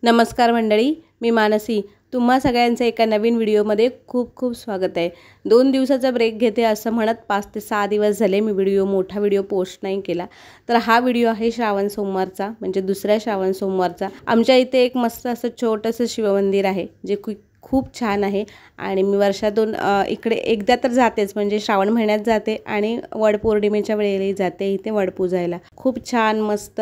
नमस्कार मंडळी, मी मानसी. तुम्हा सगळ्यांचं एका नवीन व्हिडिओमध्ये खूप खूप स्वागत आहे. 2 दिवसाचा ब्रेक घेते असं म्हणत 5 ते 6 दिवस झाले मी मोठा व्हिडिओ पोस्ट नाही केला. तर हा व्हिडिओ आहे श्रावण सोमवारचा, म्हणजे दुसऱ्या श्रावण सोमवारचा. आमच्या इथे एक मस्त असं छोटंसं शिवमंदिर आहे जे खूप छान आहे आणि मी वर्षातून इकडे एकदा तर जातेच, म्हणजे श्रावण महिन्यात जाते आणि वडपौर्णिमेच्या वेळेलाही जाते इथे वड पूजायला. खूप छान मस्त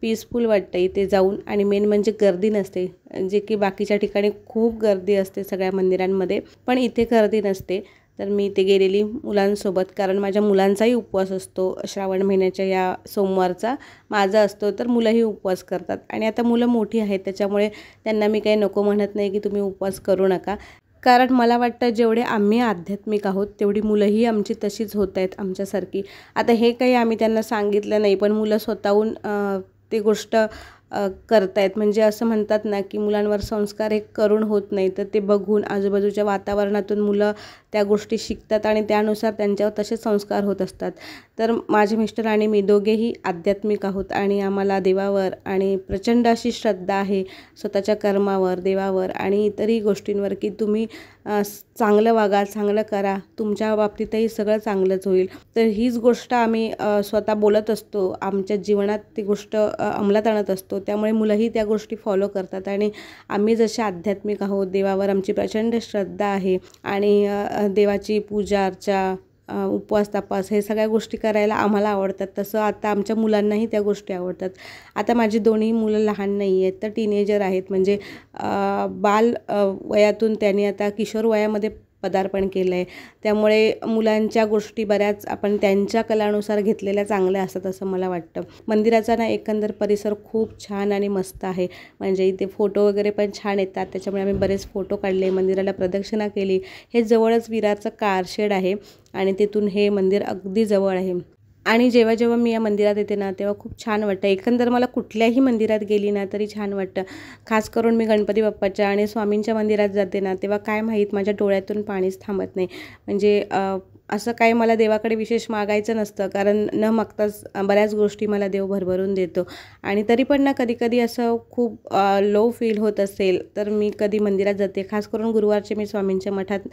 पीसफुल वाटतं इथे जाऊन आणि मेन म्हणजे गर्दी नसते, जे की बाकीच्या ठिकाणी खूप गर्दी असते सगळ्या मंदिरांमध्ये, पण इथे गर्दी नसते. तर मी इथे गेलेली मुलांसोबत, कारण माझ्या मुलांचाही उपवास असतो श्रावण महिन्याच्या या सोमवारचा माझा असतो, तर मुलंही उपवास करतात. आणि आता मुलं मोठी आहेत त्याच्यामुळे त्यांना मी काही नको म्हणत नाही की तुम्ही उपवास करू नका, कारण मला वाटतं जेवढे आम्ही आध्यात्मिक आहोत तेवढी मुलंही आमची तशीच होत आहेत आमच्यासारखी. आता हे काही आम्ही त्यांना सांगितलं नाही, पण मुलं स्वतःहून ती गोष्ट करतायत. म्हणजे असं म्हणतात ना की मुलांवर संस्कार हे करून होत नाही, तर ते बघून आजूबाजूच्या वातावरणातून मुलं त्या गोष्टी शिकतात आणि त्यानुसार त्यांच्यावर तसे संस्कार होत असतात. तर माझे मिस्टर आणि मी दोघेही आध्यात्मिक आहोत आणि आम्हाला देवावर आणि प्रचंड अशी श्रद्धा आहे, स्वतःच्या कर्मावर, देवावर आणि इतरही गोष्टींवर, की तुम्ही चांगलं वागा, चांगलं करा, तुमच्या बाबतीतही सगळं चांगलंच होईल. तर हीच गोष्ट आम्ही स्वतः बोलत असतो, आमच्या जीवनात ती गोष्ट अंमलात आणत असतो. त्यामुळे मुलंही त्या गोष्टी फॉलो करतात आणि आम्ही जसे आध्यात्मिक आहोत, देवावर आमची प्रचंड श्रद्धा आहे आणि देवाची पूजा अर्चा, उपवास तापास हे सगळ्या गोष्टी करायला आम्हाला आवडतात. तसं आता आमच्या मुलांनाही त्या गोष्टी आवडतात. आता माझी दोन्ही मुलं लहान नाही आहेत, तर टीनेजर आहेत, म्हणजे बाल वयातून त्यांनी आता किशोर वयामध्ये पदार्पण केलं आहे. त्यामुळे मुलांच्या गोष्टी बऱ्याच आपण त्यांच्या कलानुसार घेतलेल्या चांगल्या असतात असं मला वाटतं. मंदिराचा ना एकंदर परिसर खूप छान आणि मस्त आहे, म्हणजे इथे फोटो वगैरे पण छान येतात, त्याच्यामुळे आम्ही बरेच फोटो काढले, मंदिराला प्रदक्षिणा केली. हे जवळच विरारचं कारशेड आहे आणि तिथून हे मंदिर अगदी जवळ आहे. आणि जेव्हा जेव्हा मी या मंदिरात येते ना तेव्हा खूप छान वाटतं. एकंदर मला कुठल्याही मंदिरात गेली ना तरी छान वाटतं. खास करून मी गणपती बाप्पाच्या आणि स्वामींच्या मंदिरात जाते ना तेव्हा काय माहीत माझ्या डोळ्यातून पाणीच थांबत नाही. म्हणजे असं काही मला देवाकडे विशेष मागायचं नसतं, कारण न मागताच बऱ्याच गोष्टी मला देव भरभरून देतो. आणि तरी पण ना कधी कधी असं खूप लो फील होत असेल तर मी कधी मंदिरात जाते. खास करून गुरुवारचे मी स्वामींच्या मठात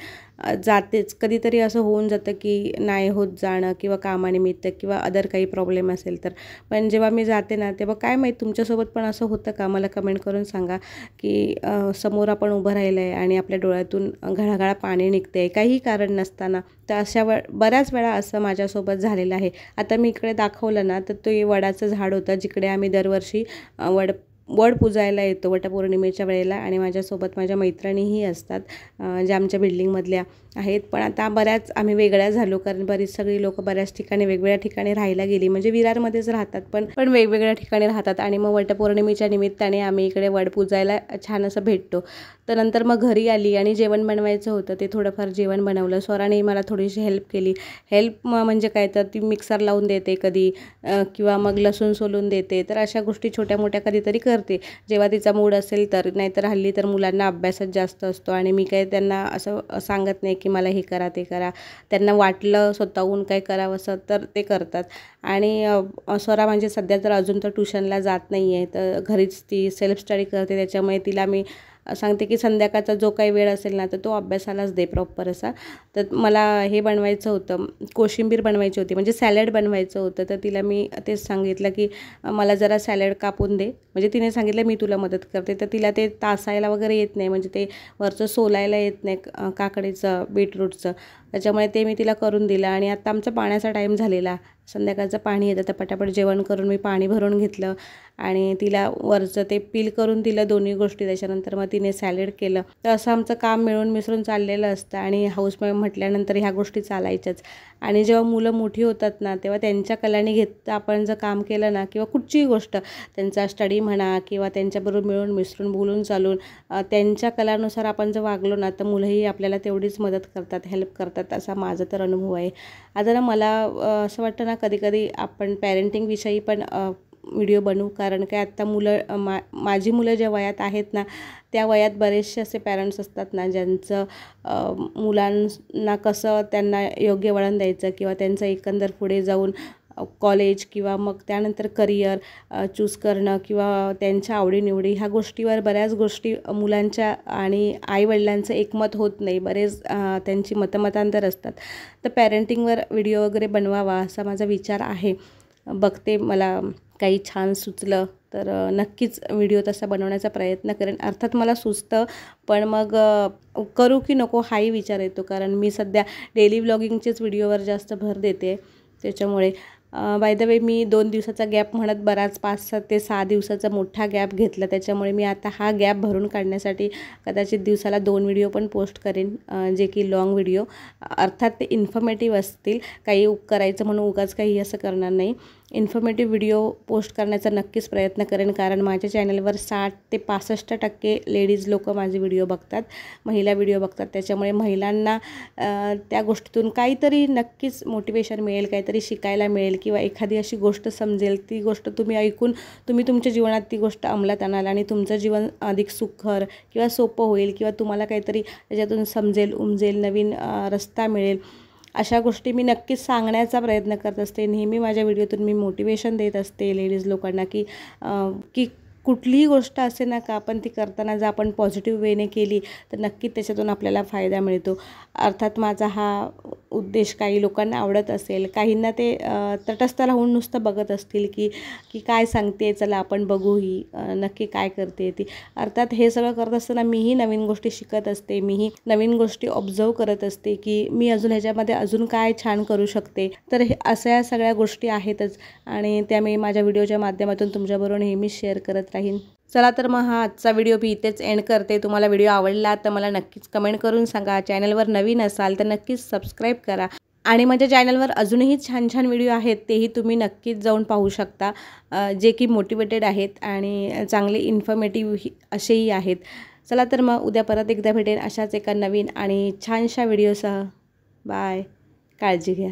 जातेच. कधीतरी असं होऊन जातं की नाही होत जाणं, किंवा कामानिमित्त किंवा अदर काही प्रॉब्लेम असेल तर. पण जेव्हा मी जाते ना तेव्हा काय माहीत तुमच्यासोबत पण असं होतं का, मला कमेंट करून सांगा की समोर आपण उभं राहिलं आहे आणि आपल्या डोळ्यातून घळाघळा पाणी निघते आहे काहीही कारण नसताना. तर अशा बऱ्याच वेळा असं माझ्यासोबत झालेलं आहे. आता मी इकडे दाखवलं ना तर ते वडाचं झाड होतं जिकडे आम्ही दरवर्षी वड पूजायला येतो वटपौर्णिमेच्या वेळेला, आणि माझ्यासोबत माझ्या मैत्रिणीही असतात ज्या आमच्या बिल्डिंगमधल्या आहेत. पण आता बऱ्याच आम्ही वेगळ्या झालो, कारण बरीच सगळी लोकं बऱ्याच ठिकाणी वेगवेगळ्या ठिकाणी राहायला गेली, म्हणजे विरारमध्येच राहतात पण वेगवेगळ्या ठिकाणी राहतात. आणि मग वटपौर्णिमेच्या निमित्ताने आम्ही इकडे वड पूजायला छान असं भेटतो. तर नंतर मग घरी आली आणि जेवण बनवायचं होतं, ते थोडंफार जेवण बनवलं. स्वराने मला थोडीशी हेल्प केली. हेल्प म्हणजे काय, तर ती मिक्सर लावून देते कधी, किंवा मग लसूण सोलून देते. तर अशा गोष्टी छोट्या मोठ्या कधीतरी करते जेव्हा तिचा मूड असेल तर. नाहीतर हल्ली तर मुलांना अभ्यासात जास्त असतो आणि मी काही त्यांना असं सांगत नाही की मला हे करा ते करा. त्यांना वाटलं स्वतःहून काय करावं असं तर ते करतात. आणि स्वरा म्हणजे सध्या तर अजून तर ट्युशनला जात नाही आहे, तर घरीच ती सेल्फ स्टडी करते. त्याच्यामुळे तिला मी सांगते की संध्याकाळचा जो काही वेळ असेल ना तर तो अभ्यासालाच दे प्रॉपर असा. तर मला हे बनवायचं होतं, कोशिंबीर बनवायची होती, म्हणजे सॅलड बनवायचं होतं. तर तिला मी तेच सांगितलं की मला जरा सॅलड कापून दे. म्हणजे तिने सांगितलं मी तुला मदत करते. तर तिला ते तासायला वगैरे येत नाही, म्हणजे ते वरचं सोलायला येत नाही काकडीचं बीटरूटचं. त्याच्यामुळे ते मी तिला करून दिलं. आणि आता आमचा पाण्याचा टाईम झालेला, संध्याकाळचं पाणी येतं, तर पटापट जेवण करून मी पाणी भरून घेतलं आणि तिला वरचं ते पील करून दिलं दोन्ही गोष्टी. त्याच्यानंतर मग तिने सॅलड केलं. तर असं आमचं काम मिळून मिसळून चाललेलं असतं. आणि हाऊसवाईफ म्हटल्यानंतर ह्या गोष्टी चालायच्याच. आणि जेव्हा मुलं मोठी होतात ना तेव्हा त्यांच्या कलाने घेत आपण जर काम केलं ना, किंवा कुठचीही गोष्ट त्यांचा स्टडी म्हणा किंवा त्यांच्याबरोबर मिळून मिसळून बोलून चालून त्यांच्या कलानुसार आपण जर वागलो ना तर मुलंही आपल्याला तेवढीच मदत करतात, हेल्प करतात, असा माझा तर अनुभव आहे. आता ना मला असं वाटतं ना कधी कधी आपण पॅरेंटिंगविषयी पण व्हिडिओ बनवू, कारण काय आत्ता मुलं माझी मुलं ज्या वयात आहेत ना त्या वयात बरेचसे असे पॅरेंट्स असतात ना ज्यांचं मुलांना कसं त्यांना योग्य वळण द्यायचं किंवा त्यांचं एकंदर पुढे जाऊन कॉलेज किंवा मग त्यानंतर करिअर चूज करणं किंवा त्यांच्या आवडीनिवडी ह्या गोष्टीवर बऱ्याच गोष्टी मुलांच्या आणि आईवडिलांचं एकमत होत नाही. बरेच त्यांची मतमतांतर असतात. तर पॅरेंटिंगवर व्हिडिओ वगैरे बनवावा असा माझा विचार आहे. बघते मला काही छान सुचलं तर नक्कीच व्हिडिओ तसा बनवण्याचा प्रयत्न करेन. अर्थात मला सुचतं पण मग करू की नको हाही विचार येतो, कारण मी सध्या डेली व्लॉगिंगचेच व्हिडिओवर जास्त भर देते. त्याच्यामुळे बाय द वे मी 2 दिवसाचा गॅप म्हणत बराच 5 ते 6 दिवसाचा मोठा गॅप घेतला. त्याच्यामुळे मी आता हा गॅप भरून काढण्यासाठी कदाचित दिवसाला 2 व्हिडिओ पण पोस्ट करेन, जे की लॉंग व्हिडिओ. अर्थात ते इन्फॉर्मेटिव्ह असतील. काही करायचं म्हणून उगाच काही असं करणार नाही. इन्फॉर्मेटिव्ह व्हिडिओ पोस्ट करण्याचा नक्कीच प्रयत्न करेन, कारण माझ्या चॅनलवर 60 ते 65% लेडीज लोक माझे व्हिडिओ बघतात, महिला व्हिडिओ बघतात. त्याच्यामुळे महिलांना त्या गोष्टीतून काहीतरी नक्कीच मोटिवेशन मिळेल, काहीतरी शिकायला मिळेल किंवा एखादी अशी गोष्ट समजेल, ती गोष्ट तुम्ही ऐकून तुम्ही तुमच्या जीवनात ती गोष्ट अंमलात आणाल आणि तुमचं जीवन अधिक सुखकर किंवा सोपं होईल किंवा तुम्हाला काहीतरी त्याच्यातून समजेल, उमजेल, नवीन रस्ता मिळेल. अशा गोष्टी मी नक्कीच सांगण्याचा प्रयत्न करत असते. नेहमी माझ्या व्हिडिओतून मी मोटिवेशन देत असते लेडीज लोकांना की कुठलीही गोष्ट असे ना का आपण ती करताना जर आपण पॉझिटिव्ह वेने केली तर नक्की त्याच्यातून आपल्याला फायदा मिळतो. अर्थात माझा हा उद्देश काही लोकांना आवडत असेल, काहींना ते तटस्थ राहून नुसतं बघत असतील की काय सांगते, चला आपण बघू ही नक्की काय करते ती. अर्थात हे सगळं करत असताना मीही नवीन गोष्टी शिकत असते, मीही नवीन गोष्टी ऑब्झर्व करत असते की मी अजून ह्याच्यामध्ये अजून काय छान करू शकते. तर हे अशा सगळ्या गोष्टी आहेतच आणि त्या मी माझ्या व्हिडिओच्या माध्यमातून तुमच्याबरोबर नेहमी शेअर करत राहीन. चला तर मग हा आजचा व्हिडिओ मी इथेच एंड करते. तुम्हाला व्हिडिओ आवडला तर मला नक्कीच कमेंट करून सांगा. चॅनलवर नवीन असाल तर नक्कीच सबस्क्राईब करा आणि माझ्या चॅनलवर अजूनही छान छान व्हिडिओ आहेत, तेही तुम्ही नक्कीच जाऊन पाहू शकता, जे की मोटिवेटेड आहेत आणि चांगले इन्फॉर्मेटिव्ह असेही आहेत. चला तर मग उद्या परत एकदा भेटेन अशाच एका नवीन आणि छानशा व्हिडिओसह. बाय. काळजी घ्या.